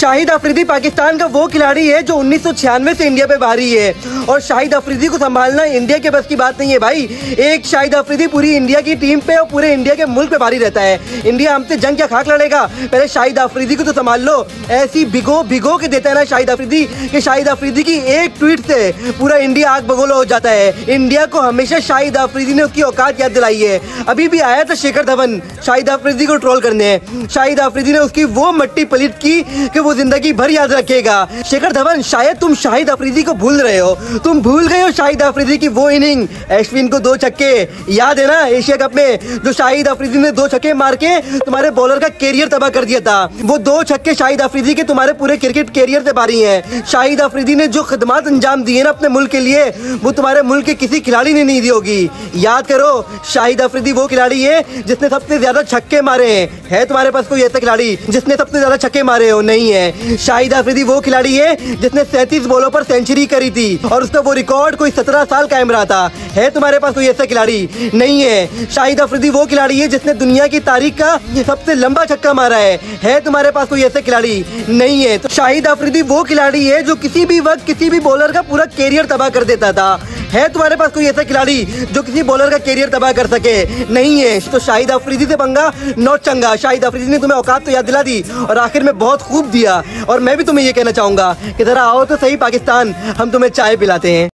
शाहिद अफरीदी पाकिस्तान का वो खिलाड़ी है जो 1996 से इंडिया पे भारी है और शाहिद अफरीदी को संभालना इंडिया के बस की बात नहीं है भाई। एक शाहिद अफरीदी पूरी इंडिया की टीम पे और पूरे इंडिया के मुल्क पे भारी रहता है। इंडिया हमसे जंग क्या खाक लड़ेगा, पहले शाहिद अफरीदी को तो संभाल लो। ऐसी भिगो भिगो के देता है ना शाहिद अफरीदी कि शाहिद अफरीदी की एक ट्वीट से पूरा इंडिया आग बगोला हो जाता है। इंडिया को हमेशा शाहिद अफरीदी ने उसकी औकात याद दिलाई है। अभी भी आया था शिखर धवन शाहिद अफरीदी को ट्रोल करने, शाहिद अफरीदी ने उसकी वो मट्टी पलिट की कि वो जिंदगी भर याद रखेगा। शिखर धवन, शायद तुम शाहिद अफरीदी को भूल रहे हो, तुम भूल गए हो शाहिद अफरीदी की वो इनिंग, अश्विन को 2 छक्के याद है ना एशिया कप में, जो शाहिद अफरीदी ने 2 छक्के मार के तुम्हारे बॉलर का कैरियर तबाह कर दिया था। वो 2 छक्के शाहिद अफरीदी के तुम्हारे पूरे क्रिकेट कैरियर से बारी हैं। शाहिद अफरीदी ने जो खिदमत अंजाम दिए ना अपने मुल्क के लिए, वो तुम्हारे मुल्क के किसी खिलाड़ी ने नहीं दी होगी। याद करो, शाहिद अफरीदी वो खिलाड़ी है जिसने सबसे ज्यादा छक्के मारे हैं। है तुम्हारे पास कोई ऐसा खिलाड़ी जिसने सबसे ज्यादा छक्के मारे हो? नहीं है। शाहिद अफरीदी वो खिलाड़ी है जिसने 37 बॉलों पर सेंचुरी करी थी और उसका वो रिकॉर्ड कोई 17 साल कायम रहा था। है तुम्हारे पास कोई ऐसा खिलाड़ी? नहीं है। शाहिद अफरीदी वो खिलाड़ी है जिसने दुनिया की तारीख का सबसे लंबा छक्का मारा है तुम्हारे पास कोई ऐसा खिलाड़ी? नहीं है। तो शाहिद अफरीदी वो खिलाड़ी है जो किसी भी वक्त किसी भी बॉलर का पूरा कैरियर तबाह कर देता था। है तुम्हारे पास कोई ऐसा खिलाड़ी जो किसी बॉलर का कैरियर तबाह कर सके? नहीं है। तो शाहिद अफरीदी से पंगा नॉट चंगा। शाहिद अफरीदी ने तुम्हें औकात तो याद दिला दी और आखिर में बहुत खूब दिया। और मैं भी तुम्हें ये कहना चाहूंगा कि जरा आओ तो सही पाकिस्तान, हम तुम्हें चाय पिलाते हैं।